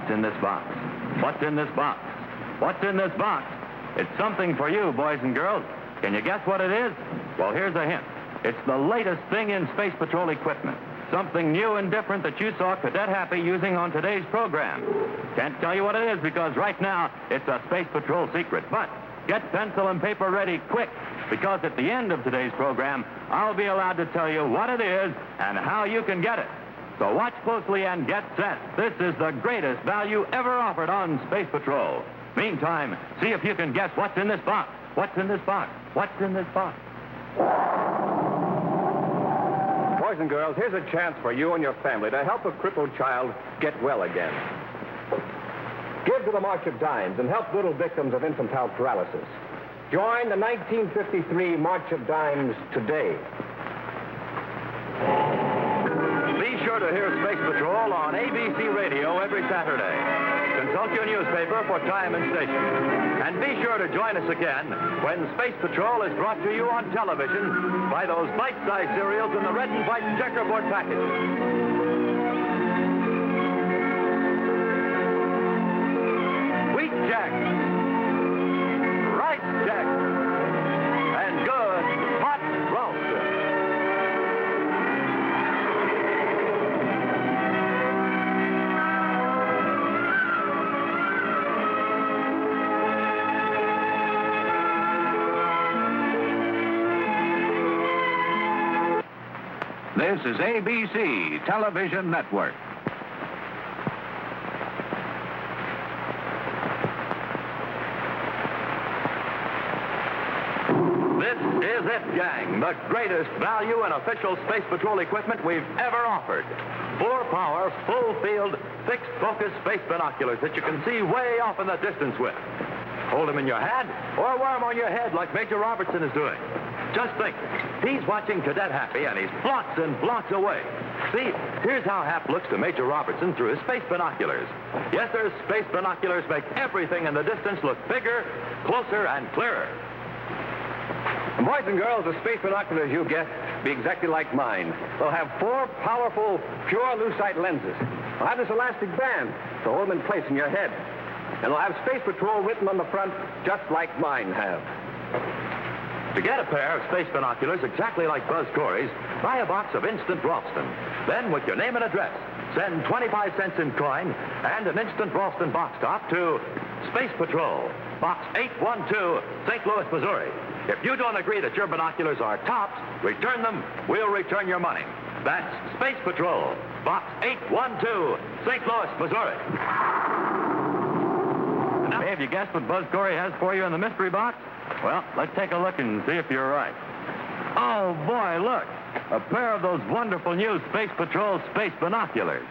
What's in this box? What's in this box? What's in this box? It's something for you, boys and girls. Can you guess what it is? Well, here's a hint. It's the latest thing in Space Patrol equipment. Something new and different that you saw Cadet Happy using on today's program. Can't tell you what it is because right now it's a Space Patrol secret. But get pencil and paper ready quick, because at the end of today's program, I'll be allowed to tell you what it is and how you can get it. So watch closely and get set. This is the greatest value ever offered on Space Patrol. Meantime, see if you can guess what's in this box. What's in this box? What's in this box? Boys and girls, here's a chance for you and your family to help a crippled child get well again. Give to the March of Dimes and help little victims of infantile paralysis. Join the 1953 March of Dimes today. Be sure to hear Space Patrol on ABC Radio every Saturday. Consult your newspaper for time and station. And be sure to join us again when Space Patrol is brought to you on television by those bite-sized cereals in the red and white checkerboard package. Wheat Jack, Rice Jack, and good hot roast. This is ABC Television Network. This is it, gang. The greatest value in official Space Patrol equipment we've ever offered. 4-power, full-field, fixed-focus space binoculars that you can see way off in the distance with. Hold them in your hand or wear them on your head like Major Robertson is doing. Just think, he's watching Cadet Happy and he's blocks and blocks away. See, here's how Hap looks to Major Robertson through his space binoculars. Yes, sir, space binoculars make everything in the distance look bigger, closer, and clearer. And boys and girls, the space binoculars you get be exactly like mine. They'll have 4 powerful, pure lucite lenses. They'll have this elastic band to hold them in place in your head. And they'll have Space Patrol written on the front just like mine have. To get a pair of space binoculars exactly like Buzz Corey's, buy a box of Instant Ralston. Then, with your name and address, send 25 cents in coin and an Instant Ralston box top to Space Patrol, Box 812, St. Louis, Missouri. If you don't agree that your binoculars are tops, return them. We'll return your money. That's Space Patrol, Box 812, St. Louis, Missouri. Now, have you guessed what Buzz Corey has for you in the mystery box? Well, let's take a look and see if you're right. Oh, boy, look. A pair of those wonderful new Space Patrol space binoculars.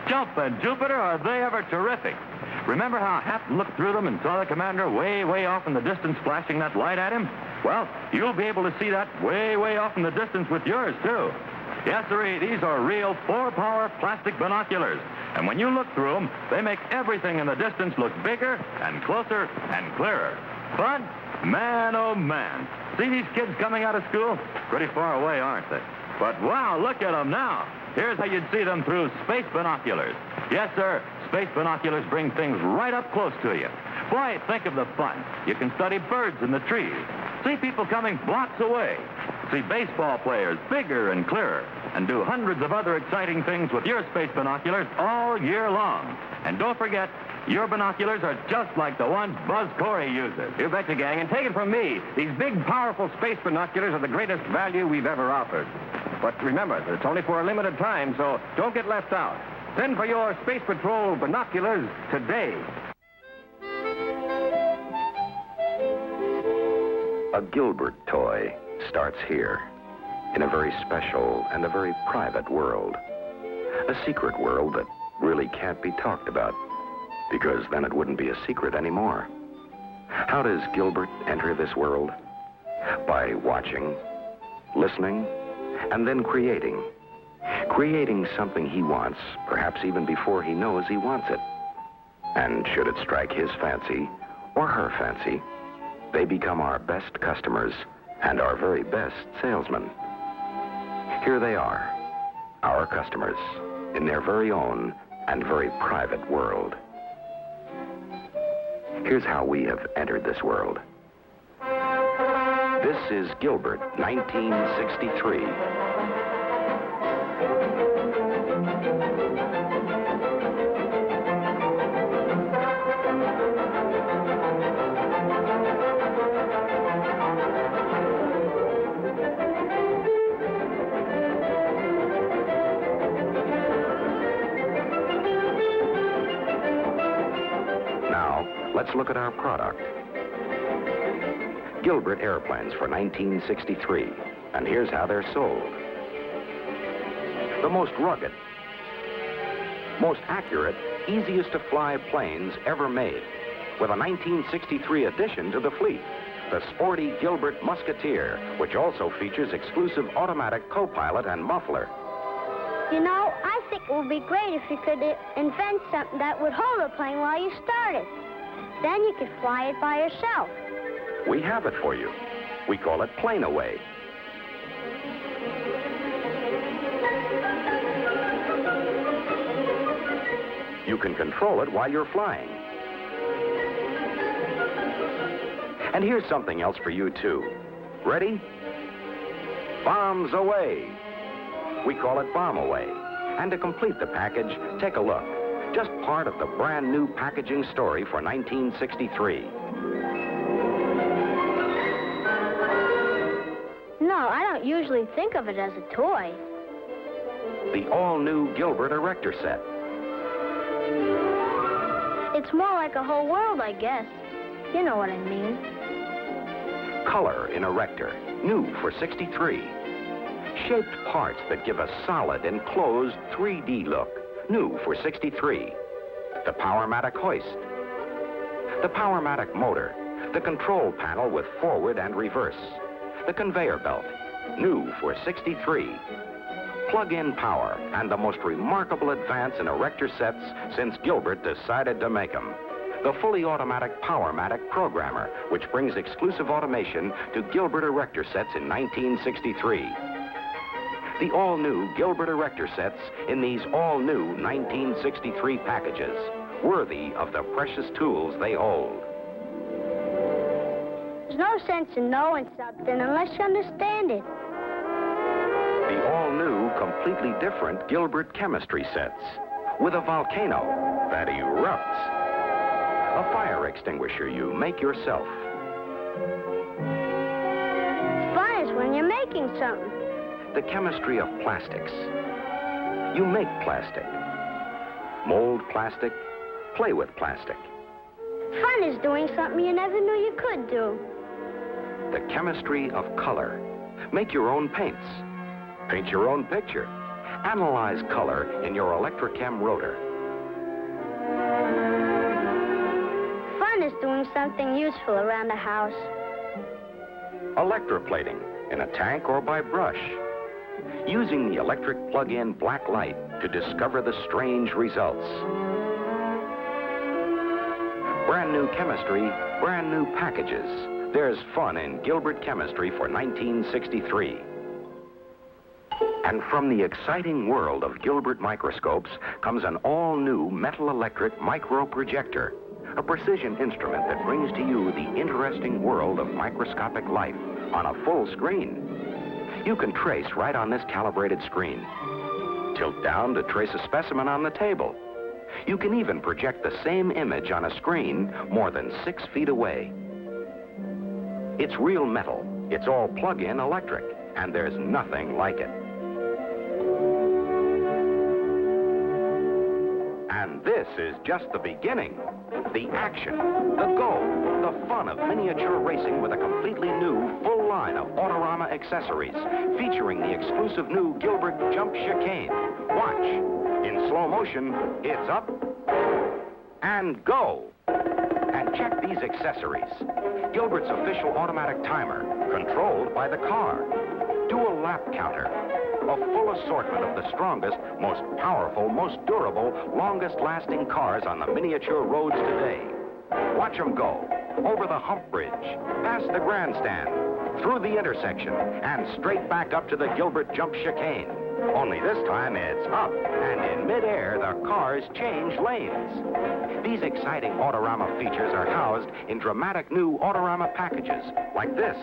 Jumpin' Jupiter, are they ever terrific? Remember how Hap looked through them and saw the commander way, way off in the distance flashing that light at him? Well, you'll be able to see that way, way off in the distance with yours, too. Yes, sir, these are real 4-power plastic binoculars. And when you look through them, they make everything in the distance look bigger and closer and clearer. Fun? Man, oh, man. See these kids coming out of school? Pretty far away, aren't they? But, wow, look at them now. Here's how you'd see them through space binoculars. Yes, sir, space binoculars bring things right up close to you. Boy, think of the fun. You can study birds in the trees. See people coming blocks away. See baseball players bigger and clearer. And do hundreds of other exciting things with your space binoculars all year long. And don't forget, your binoculars are just like the ones Buzz Corey uses. You betcha, gang. And take it from me, these big, powerful space binoculars are the greatest value we've ever offered. But remember, it's only for a limited time, so don't get left out. Send for your Space Patrol binoculars today. A Gilbert toy starts here, in a very special and a very private world. A secret world that really can't be talked about, because then it wouldn't be a secret anymore. How does Gilbert enter this world? By watching, listening, and then creating. Creating something he wants, perhaps even before he knows he wants it. And should it strike his fancy, or her fancy, they become our best customers and our very best salesmen. Here they are, our customers, in their very own and very private world. Here's how we have entered this world. This is Gilbert, 1963. Let's look at our product. Gilbert airplanes for 1963. And here's how they're sold. The most rugged, most accurate, easiest to fly planes ever made. With a 1963 addition to the fleet, the sporty Gilbert Musketeer, which also features exclusive automatic co-pilot and muffler. You know, I think it would be great if you could invent something that would hold a plane while you started. Then you could fly it by yourself. We have it for you. We call it Plane Away. You can control it while you're flying. And here's something else for you, too. Ready? Bombs away. We call it Bomb Away. And to complete the package, take a look. Just part of the brand new packaging story for 1963. No, I don't usually think of it as a toy. The all-new Gilbert Erector Set. It's more like a whole world, I guess. You know what I mean. Color in Erector, new for 63. Shaped parts that give a solid, enclosed 3D look. New for 63. The Powermatic hoist. The Powermatic motor. The control panel with forward and reverse. The conveyor belt. New for 63. Plug-in power and the most remarkable advance in erector sets since Gilbert decided to make them. The fully automatic Powermatic programmer, which brings exclusive automation to Gilbert erector sets in 1963. The all-new Gilbert erector sets in these all-new 1963 packages, worthy of the precious tools they hold. There's no sense in knowing something unless you understand it. The all-new, completely different Gilbert chemistry sets, with a volcano that erupts. A fire extinguisher you make yourself. Fun is when you're making something. The chemistry of plastics. You make plastic. Mold plastic. Play with plastic. Fun is doing something you never knew you could do. The chemistry of color. Make your own paints. Paint your own picture. Analyze color in your Electrochem rotor. Fun is doing something useful around the house. Electroplating in a tank or by brush. Using the electric plug-in black light to discover the strange results. Brand new chemistry, brand new packages. There's fun in Gilbert chemistry for 1963. And from the exciting world of Gilbert microscopes comes an all-new metal-electric microprojector, a precision instrument that brings to you the interesting world of microscopic life on a full screen. You can trace right on this calibrated screen. Tilt down to trace a specimen on the table. You can even project the same image on a screen more than 6 feet away. It's real metal. It's all plug-in electric, and there's nothing like it. And this is just the beginning. The action, the go, the fun of miniature racing with a completely new, full line of Autorama accessories, featuring the exclusive new Gilbert Jump Chicane. Watch. In slow motion, it's up and go. And check these accessories. Gilbert's official automatic timer, controlled by the car. Dual lap counter. A full assortment of the strongest, most powerful, most durable, longest-lasting cars on the miniature roads today. Watch them go. Over the hump bridge, past the grandstand, through the intersection, and straight back up to the Gilbert Jump Chicane. Only this time it's up, and in midair, the cars change lanes. These exciting Autorama features are housed in dramatic new Autorama packages, like this.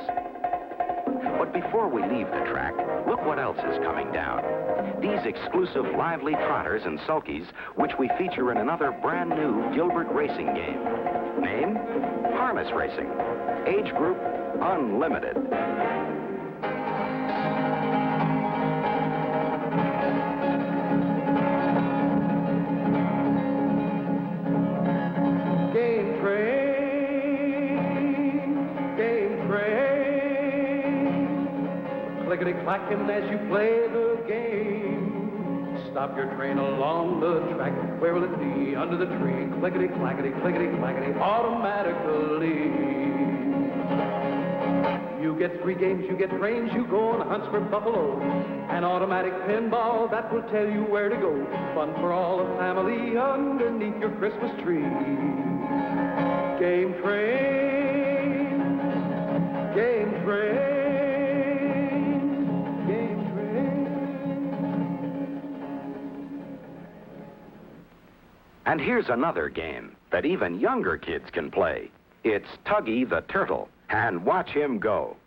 But before we leave the track, look what else is coming down. These exclusive lively trotters and sulkies, which we feature in another brand new Gilbert racing game. Name? Harness Racing. Age group? Unlimited. Clickety-clacking as you play the game. Stop your train along the track. Where will it be? Under the tree. Clickety-clackety, clickety-clackety, automatically. You get 3 games, you get trains, you go on hunts for buffalo. An automatic pinball that will tell you where to go. Fun for all the family underneath your Christmas tree. Game train, game train. And here's another game that even younger kids can play. It's Tuggy the Turtle, and watch him go.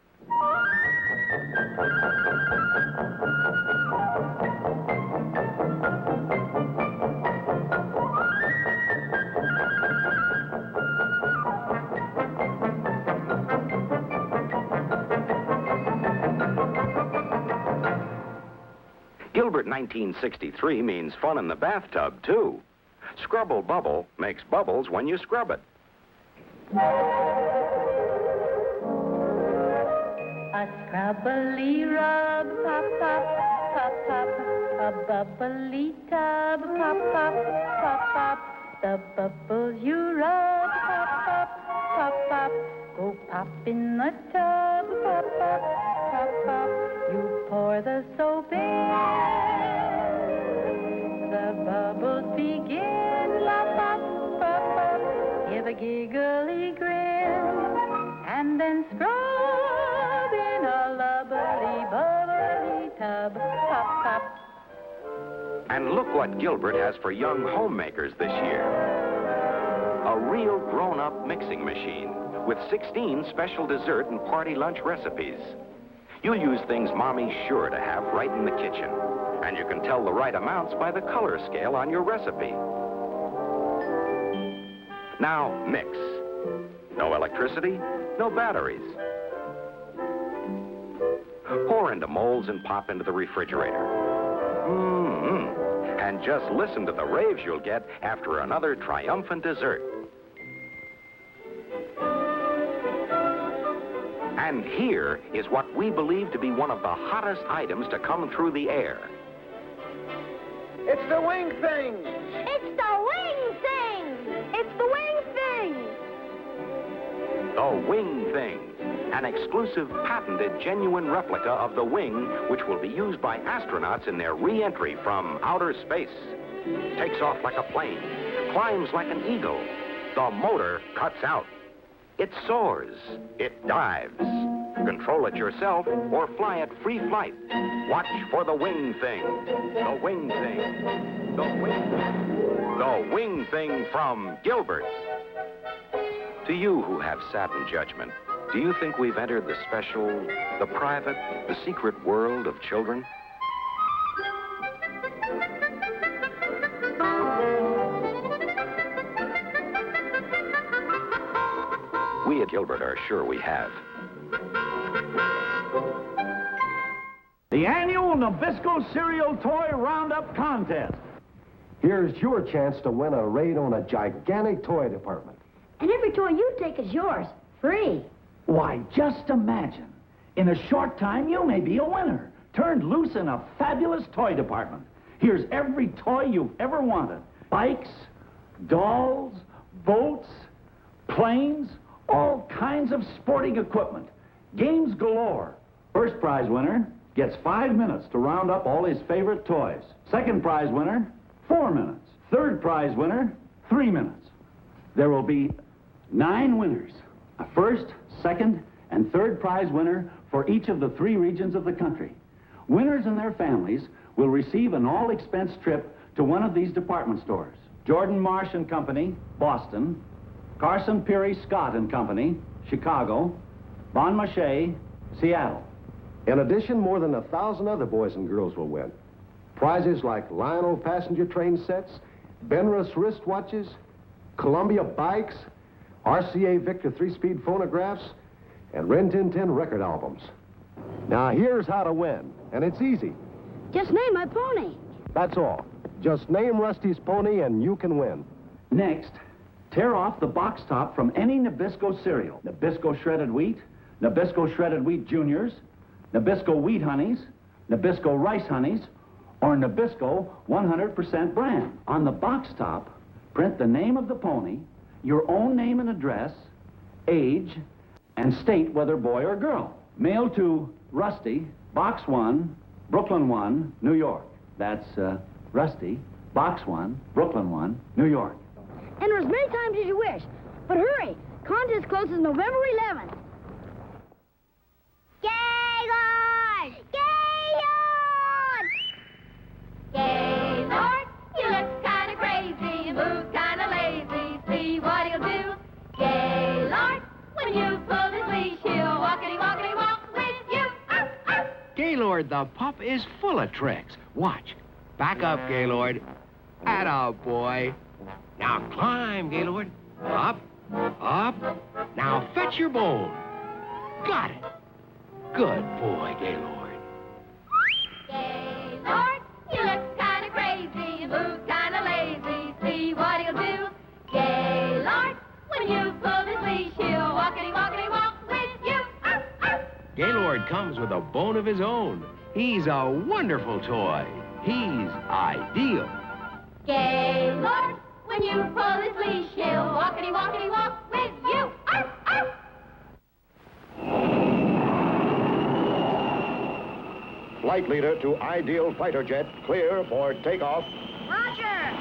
Gilbert 1963 means fun in the bathtub, too. Scrubble Bubble makes bubbles when you scrub it. A scrubbly rub, pop, pop, pop, pop. A bubbly tub, pop, pop, pop, pop. The bubbles you rub, pop, pop, pop, pop. Go pop in the tub, pop, pop, pop, pop. You pour the soap in, the bubbles begin, pop, pop, pop, pop. Give a giggly grin, and then scrub in a lubbly, bubbly tub, pop, pop. And look what Gilbert has for young homemakers this year. A real grown-up mixing machine with 16 special dessert and party lunch recipes. You'll use things Mommy's sure to have right in the kitchen. And you can tell the right amounts by the color scale on your recipe. Now, mix. No electricity, no batteries. Pour into molds and pop into the refrigerator. And just listen to the raves you'll get after another triumphant dessert. And here is what we believe to be one of the hottest items to come through the air. It's the wing thing! It's the wing thing! It's the wing thing! The Wing Thing, an exclusive patented genuine replica of the wing which will be used by astronauts in their re-entry from outer space. Takes off like a plane, climbs like an eagle. The motor cuts out. It soars, it dives. Control it yourself or fly it free flight. Watch for the Wing Thing. The Wing Thing. The Wing Thing. The Wing Thing from Gilbert. To you who have sat in judgment, do you think we've entered the special, the private, the secret world of children? We at Gilbert are sure we have. The annual Nabisco Cereal Toy Roundup Contest. Here's your chance to win a raid on a gigantic toy department. And every toy you take is yours, free. Why, just imagine. In a short time, you may be a winner, turned loose in a fabulous toy department. Here's every toy you've ever wanted. Bikes, dolls, boats, planes, all kinds of sporting equipment. Games galore. First prize winner gets 5 minutes to round up all his favorite toys. Second prize winner, 4 minutes. Third prize winner, 3 minutes. There will be 9 winners. A first, second, and third prize winner for each of the 3 regions of the country. Winners and their families will receive an all-expense trip to one of these department stores. Jordan Marsh and Company, Boston. Carson Peary Scott and Company, Chicago. Bon Marché, Seattle. In addition, more than 1,000 other boys and girls will win. Prizes like Lionel passenger train sets, Benrus wristwatches, Columbia bikes, RCA Victor 3-speed phonographs, and Rin Tin Tin record albums. Now, here's how to win, and it's easy. Just name my pony. That's all. Just name Rusty's pony and you can win. Next, tear off the box top from any Nabisco cereal. Nabisco Shredded Wheat, Nabisco Shredded Wheat Juniors, Nabisco Wheat Honeys, Nabisco Rice Honeys, or Nabisco 100% brand. On the box top, print the name of the pony, your own name and address, age, and state whether boy or girl. Mail to Rusty, Box 1, Brooklyn 1, New York. That's Rusty, Box 1, Brooklyn 1, New York. Enter as many times as you wish. But hurry, contest closes November 11th. Gaylord! Gaylord! Gaylord, you look kind of crazy, you move kind of lazy. See what he'll do. Gaylord, when you pull his leash, he'll walkity, walk with you. Arf, arf. Gaylord the pup is full of tricks. Watch. Back up, Gaylord. Atta boy. Now climb, Gaylord. Up, up. Now fetch your bone. Got it. Good boy, Gaylord. Gaylord, you look kind of crazy, you move kind of lazy. See what he'll do. Gaylord, when you pull his leash, he'll walkity, walk with you. Arf, arf. Gaylord comes with a bone of his own. He's a wonderful toy. He's ideal. Gaylord, when you pull his leash, he'll walkity, walk with you. Arf, arf. Flight leader to ideal fighter jet, clear for takeoff. Roger!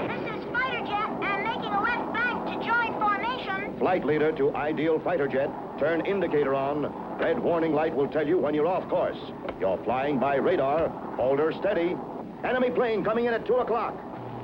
This is fighter jet and making a left bank to join formation. Flight leader to ideal fighter jet, turn indicator on. Red warning light will tell you when you're off course. You're flying by radar. Hold her steady. Enemy plane coming in at 2 o'clock.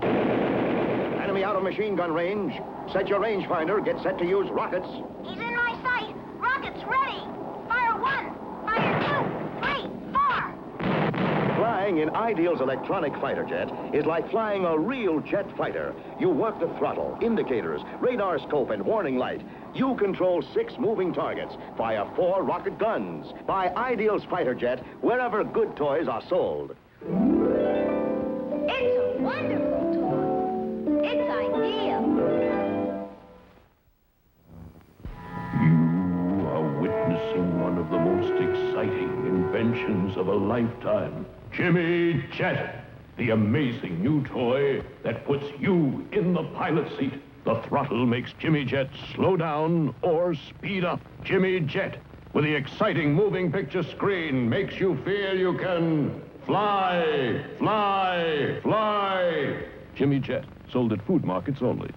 Enemy out of machine gun range. Set your rangefinder. Get set to use rockets. He's in my sight. Rockets ready. Fire 1, fire 2, 3, 4. Flying in Ideal's electronic fighter jet is like flying a real jet fighter. You work the throttle, indicators, radar scope, and warning light. You control 6 moving targets, fire 4 rocket guns. Buy Ideal's fighter jet wherever good toys are sold. It's a wonderful toy. It's ideal. You are witnessing one of the most exciting inventions of a lifetime. Jimmy Jet, the amazing new toy that puts you in the pilot seat. The throttle makes Jimmy Jet slow down or speed up. Jimmy Jet, with the exciting moving picture screen, makes you feel you can fly, fly, fly. Jimmy Jet, sold at food markets only.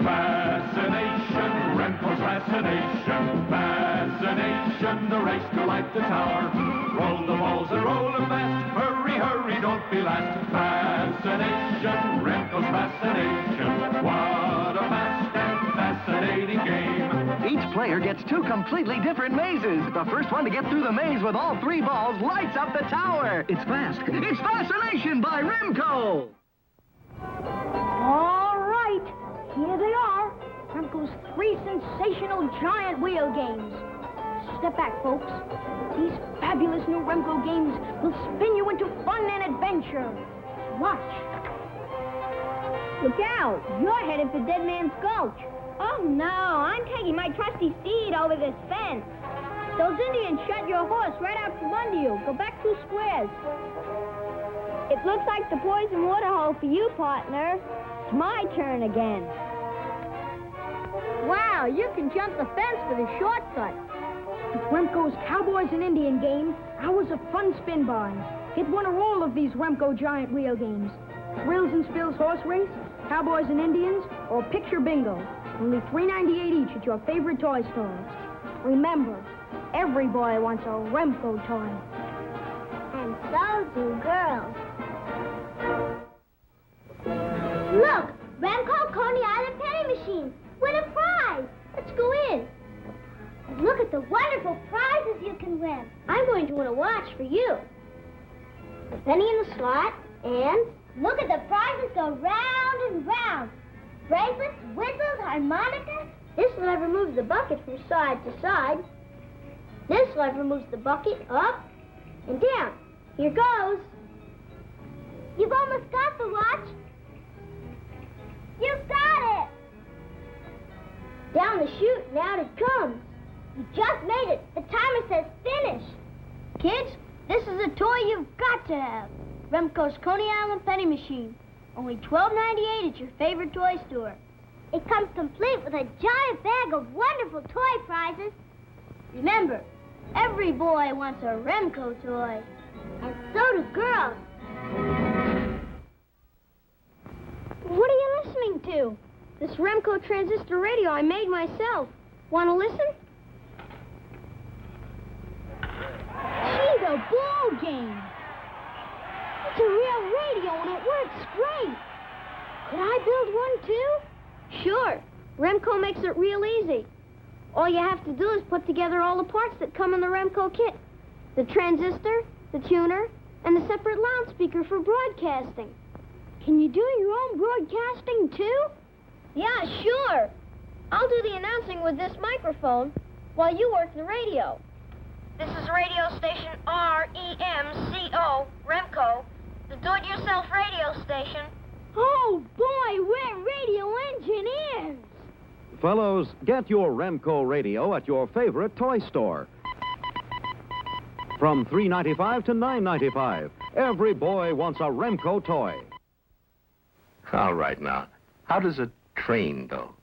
Fascination, Renfro's fascination. Fascination, the race to light the tower. Roll the balls and roll them fast. Hurry, hurry, don't be last. Fascination, Renfro's fascination. What a fast and fascinating game. Each player gets 2 completely different mazes. The first one to get through the maze with all 3 balls lights up the tower. It's fast. It's Fascination by Remco. All right, here they are. Remco's 3 sensational giant wheel games. Step back, folks. These fabulous new Remco games will spin you into fun and adventure. Watch. Look out. You're headed for Dead Man's Gulch. Oh, no. I'm taking my trusty steed over this fence. Those Indians shot your horse right out from under you. Go back 2 squares. It looks like the poison water hole for you, partner. It's my turn again. Wow, you can jump the fence with a shortcut. With Remco's Cowboys and Indian game, hours of fun spin bars. Get one or all of these Remco giant wheel games. Thrills and Spills Horse Race, Cowboys and Indians, or Picture Bingo. Only $3.98 each at your favorite toy stores. Remember, Every boy wants a Remco toy. And so do girls. Look, Remco Coney Island penny machine. Win a prize. Let's go in. And look at the wonderful prizes you can win. I'm going to win a watch for you. The penny in the slot, and look at the prizes go round and round. Bracelets, whistles, harmonica. This lever moves the bucket from side to side. This lever moves the bucket up and down. Here goes. You've almost got the watch. You've got it. Down the chute and out it comes. You just made it. The timer says finish. Kids, this is a toy you've got to have. Remco's Coney Island penny machine. Only $12.98 at your favorite toy store. It comes complete with a giant bag of wonderful toy prizes. Remember, every boy wants a Remco toy. And so do girls. What are you listening to? This Remco transistor radio I made myself. Want to listen? Gee, the ball game. It's a real radio and it works great. Could I build one too? Sure. Remco makes it real easy. All you have to do is put together all the parts that come in the Remco kit. The transistor, the tuner, and the separate loudspeaker for broadcasting. Can you do your own broadcasting too? Yeah, sure. I'll do the announcing with this microphone while you work the radio. This is radio station REMCO, Remco, the do-it-yourself radio station. Oh, boy, we're radio engineers. Fellows, get your Remco radio at your favorite toy store. From $3.95 to $9.95, every boy wants a Remco toy. All right, now, how does a train go?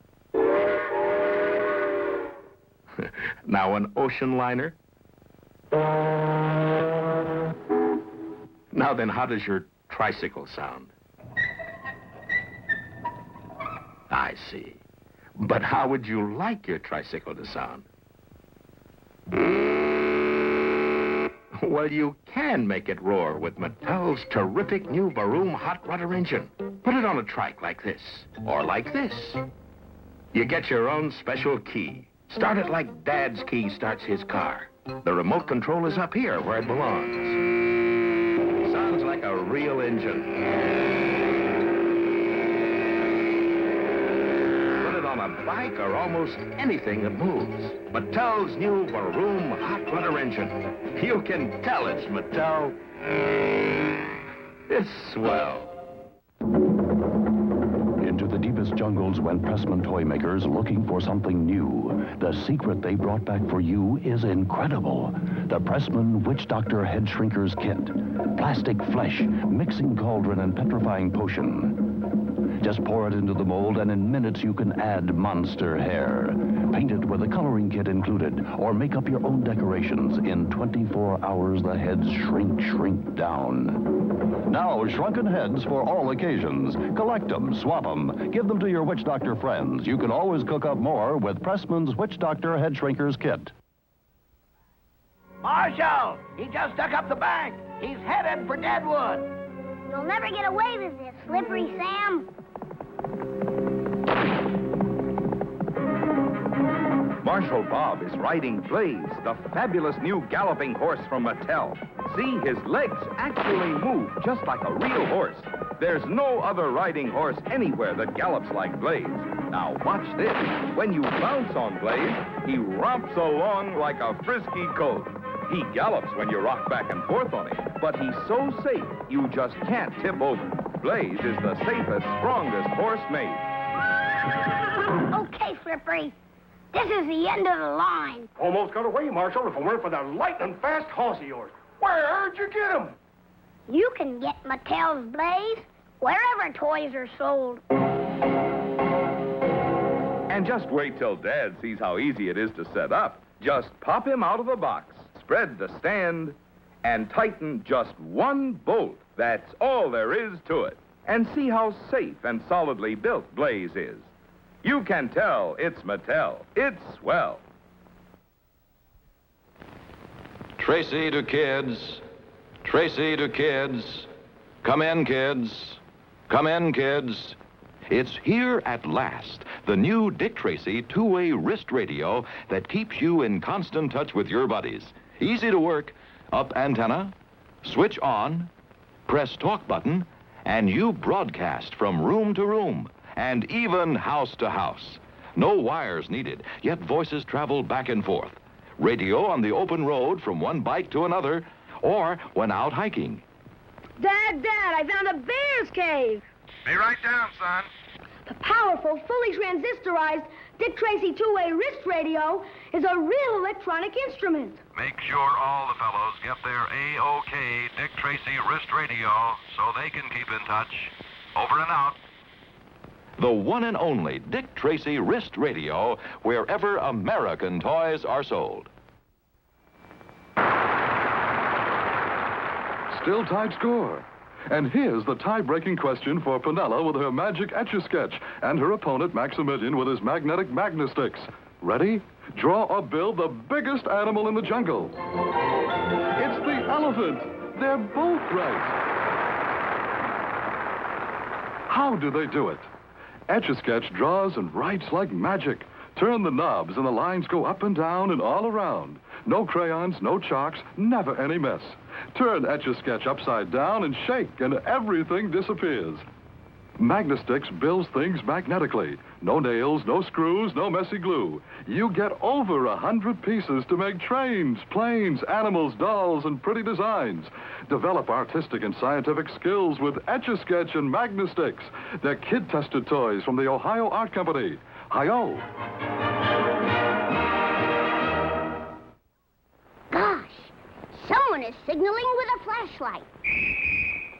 Now, an ocean liner? Now then, how does your tricycle sound? I see. But how would you like your tricycle to sound? Well, you can make it roar with Mattel's terrific new Baroom hot rudder engine. Put it on a trike like this, or like this. You get your own special key. Start it like Dad's key starts his car. The remote control is up here where it belongs. Sounds like a real engine. On a bike or almost anything that moves. Mattel's new Baroom hot rudder engine. You can tell it's Mattel. It's swell. Into the deepest jungles went Pressman toy makers looking for something new. The secret they brought back for you is incredible. The Pressman Witch Doctor Head Shrinkers Kit. Plastic flesh, mixing cauldron, and petrifying potion. Just pour it into the mold, and in minutes you can add monster hair. Paint it with a coloring kit included, or make up your own decorations. In 24 hours, the heads shrink down. Now, shrunken heads for all occasions. Collect them, swap them, give them to your Witch Doctor friends. You can always cook up more with Pressman's Witch Doctor Head Shrinkers Kit. Marshal, he just dug up the bank. He's headed for Deadwood. You'll never get away with this, Slippery Sam. Marshal Bob is riding Blaze, the fabulous new galloping horse from Mattel. See, his legs actually move just like a real horse. There's no other riding horse anywhere that gallops like Blaze. Now watch this. When you bounce on Blaze, he romps along like a frisky colt. He gallops when you rock back and forth on him, but he's so safe you just can't tip over. Blaze is the safest, strongest horse made. Okay, Slippery. This is the end of the line. Almost got away, Marshal, if it weren't for that lightning fast horse of yours. Where'd you get him? You can get Mattel's Blaze wherever toys are sold. And just wait till Dad sees how easy it is to set up. Just pop him out of the box, spread the stand, and tighten just one bolt. That's all there is to it. And see how safe and solidly built Blaze is. You can tell it's Mattel. It's swell. Tracy to kids. Tracy to kids. Come in, kids. Come in, kids. It's here at last, the new Dick Tracy two-way wrist radio that keeps you in constant touch with your buddies. Easy to work. Up antenna, switch on, press talk button, and you broadcast from room to room and even house to house. No wires needed, yet voices travel back and forth. Radio on the open road from one bike to another, or when out hiking. Dad, I found a bear's cave. Be right down, son. The powerful, fully transistorized Dick Tracy two-way wrist radio is a real electronic instrument. Make sure all the fellows get their A-OK Dick Tracy wrist radio so they can keep in touch. Over and out. The one and only Dick Tracy wrist radio wherever American toys are sold. Still tied score. And here's the tie-breaking question for Penella with her magic Etch-a-Sketch and her opponent Maximilian with his magnetic Magna-Sticks. Ready? Draw or build the biggest animal in the jungle. It's the elephant. They're both right. How do they do it? Etch-a-Sketch draws and writes like magic. Turn the knobs and the lines go up and down and all around. No crayons, no chalks, never any mess. Turn Etch-a-Sketch upside down and shake and everything disappears. Magna-Sticks builds things magnetically. No nails, no screws, no messy glue. You get over 100 pieces to make trains, planes, animals, dolls, and pretty designs. Develop artistic and scientific skills with Etch-a-Sketch and Magna-Sticks. They're kid-tested toys from the Ohio Art Company. Hi-yo! Gosh, someone is signaling with a flashlight.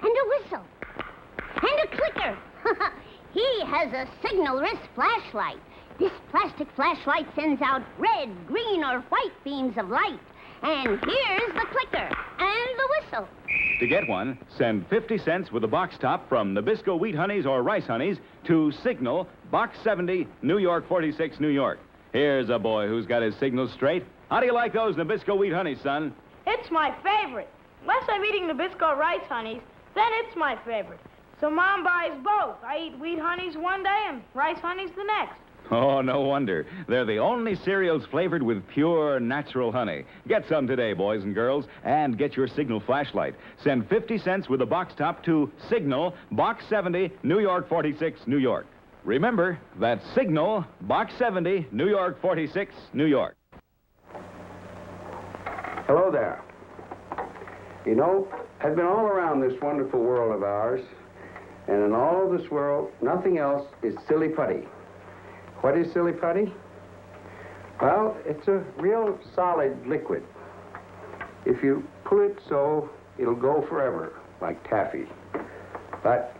And a whistle. And a clicker. He has a signal wrist flashlight. This plastic flashlight sends out red, green, or white beams of light. And here's the clicker and the whistle. To get one, send 50 cents with a box top from Nabisco Wheat Honeys or Rice Honeys to Signal, Box 70, New York 46, New York. Here's a boy who's got his signals straight. How do you like those Nabisco Wheat Honeys, son? It's my favorite. Unless I'm eating Nabisco Rice Honeys, then it's my favorite. So Mom buys both. I eat Wheat Honeys one day and Rice Honeys the next. Oh, no wonder. They're the only cereals flavored with pure natural honey. Get some today, boys and girls, and get your Signal flashlight. Send 50 cents with a box top to Signal, Box 70, New York 46, New York. Remember, that's Signal, Box 70, New York 46, New York. Hello there. You know, I've been all around this wonderful world of ours, and in all of this world, nothing else is silly putty. What is silly putty? Well, it's a real solid liquid. If you pull it so, it'll go forever, like taffy. But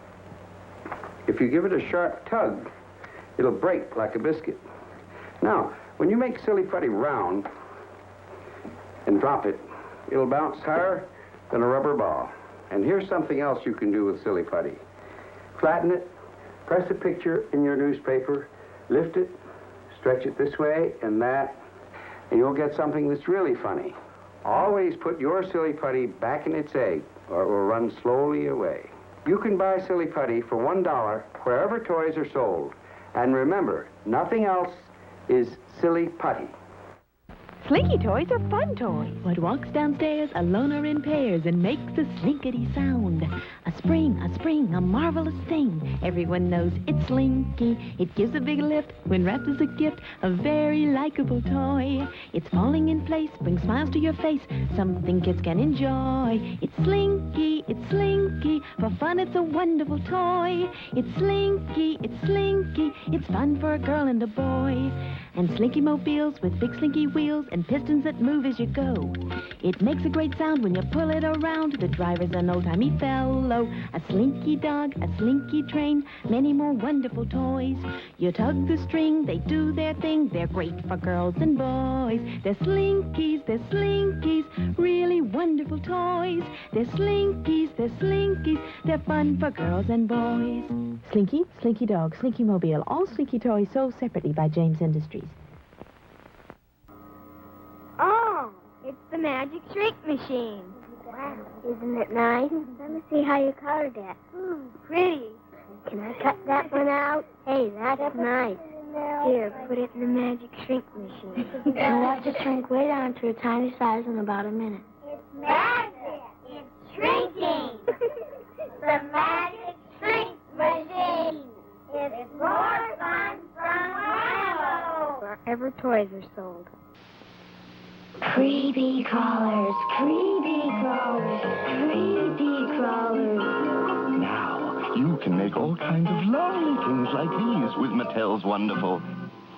if you give it a sharp tug, it'll break like a biscuit. Now, when you make silly putty round and drop it, it'll bounce higher than a rubber ball. And here's something else you can do with silly putty. Flatten it, press a picture in your newspaper, lift it, stretch it this way and that, and you'll get something that's really funny. Always put your silly putty back in its egg, or it will run slowly away. You can buy silly putty for $1 wherever toys are sold. And remember, nothing else is silly putty. Slinky toys are fun toys. What walks downstairs alone or in pairs and makes a slinkety sound? A spring, a marvelous thing. Everyone knows it's Slinky. It gives a big lift when wrapped as a gift, a very likable toy. It's falling in place, brings smiles to your face, something kids can enjoy. It's Slinky, it's Slinky. For fun, it's a wonderful toy. It's Slinky, it's Slinky. It's fun for a girl and a boy. And Slinky mobiles with big slinky wheels and pistons that move as you go. It makes a great sound when you pull it around. The driver's an old-timey fellow. A slinky dog, a slinky train, many more wonderful toys. You tug the string, they do their thing. They're great for girls and boys. They're slinkies, really wonderful toys. They're slinkies, they're fun for girls and boys. Slinky, Slinky Dog, Slinky Mobile, all Slinky toys sold separately by James Industries. Oh, It's the magic shrink machine. Wow, isn't it nice? Let me see how you colored that. Pretty. Can I cut that one out? Hey, that's nice. Here, put it in the magic shrink machine. You'll have to shrink way down to a tiny size in about a minute. It's magic. It's shrinking. The magic shrink machine. It's more fun from Whammo. Wherever toys are sold. Creepy crawlers, creepy crawlers, creepy crawlers. Now, you can make all kinds of lovely things like these with Mattel's wonderful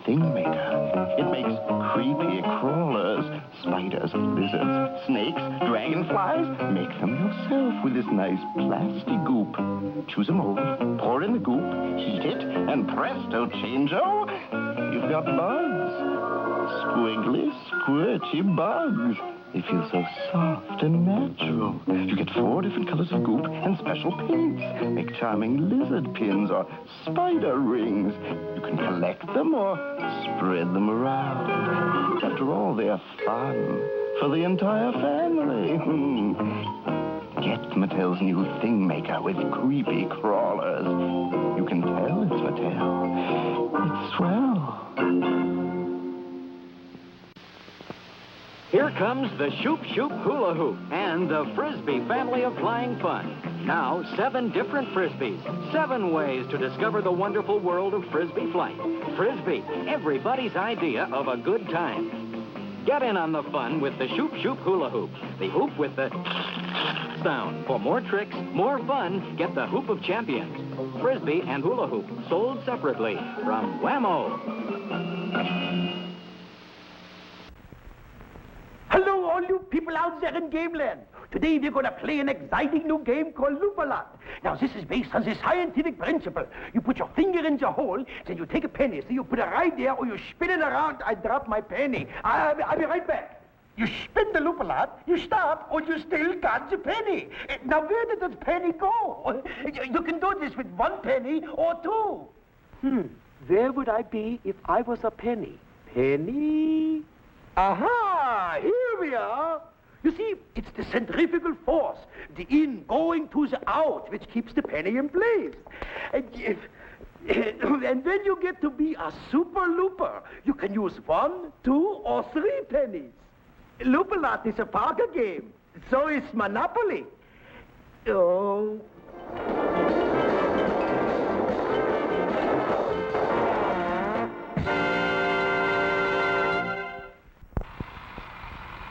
Thing Maker. It makes creepy crawlers, spiders, lizards, snakes, dragonflies. Make them yourself with this nice plastic goop. Choose a mold, pour in the goop, heat it, and presto changeo, you've got bugs. Squiggly, squirty bugs. They feel so soft and natural. You get 4 different colors of goop and special paints. Make charming lizard pins or spider rings. You can collect them or spread them around. After all, they're fun for the entire family. Get Mattel's new Thing Maker with creepy crawlers. You can tell it's Mattel. It's swell. Here comes the Shoop Shoop Hula Hoop and the Frisbee family of flying fun. Now, 7 different Frisbees, 7 ways to discover the wonderful world of Frisbee flight. Frisbee, everybody's idea of a good time. Get in on the fun with the Shoop Shoop Hula Hoop, the hoop with the sound. For more tricks, more fun, get the Hoop of Champions. Frisbee and Hula Hoop, sold separately from Whammo. Hello, all you people out there in Gameland. Today we're going to play an exciting new game called Loop-A-Lot. Now, this is based on the scientific principle. You put your finger in the hole, then you take a penny. So you put it right there, or you spin it around. I drop my penny. I'll be right back. You spin the Loop-A-Lot, you stop, or you still got the penny. Now, where did the penny go? You can do this with 1 penny or 2. Where would I be if I was a penny? Penny... Aha! Here we are. You see, it's the centrifugal force, the in going to the out, which keeps the penny in place. And when you get to be a super looper, you can use 1, 2, or 3 pennies. Loop-A-Lot is a poker game. So is Monopoly. Oh...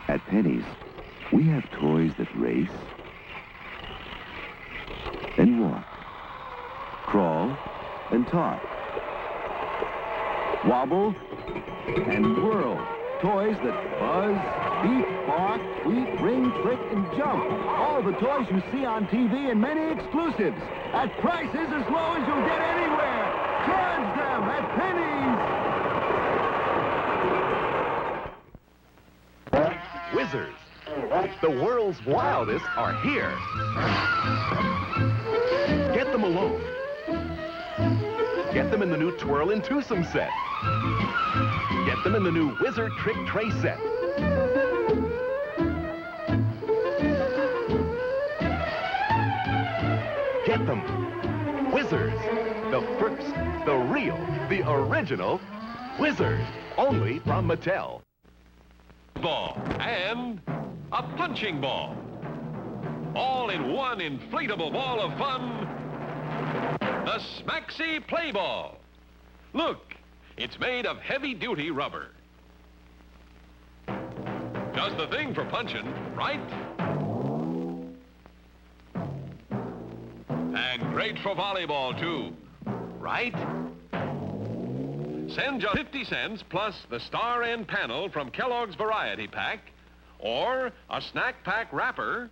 At Penny's, we have toys that race and walk, crawl and talk, wobble and whirl. Toys that buzz, beep, bark, tweet, ring, trick, and jump. All the toys you see on TV and many exclusives at prices as low as you'll get anywhere. Charge them at Penny's. Whizzers, the world's wildest are here. Get them alone. Get them in the new Twirl and Twosome set. Get them in the new Wizard Trick Tray set. Get them. Whizzers, the first, the real, the original Whizzers, only from Mattel. Ball and a punching ball. All in one inflatable ball of fun, the Smaxy Play Ball. Look, it's made of heavy-duty rubber. Just the thing for punching, right? And great for volleyball, too, right? Send just 50 cents plus the star end panel from Kellogg's Variety Pack, or a snack pack wrapper,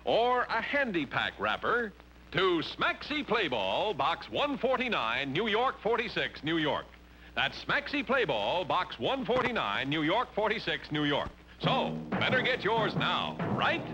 or a handy pack wrapper to Smaxy Play Ball, Box 149, New York 46, New York. That's Smaxy Play Ball, Box 149, New York 46, New York. So, better get yours now, right?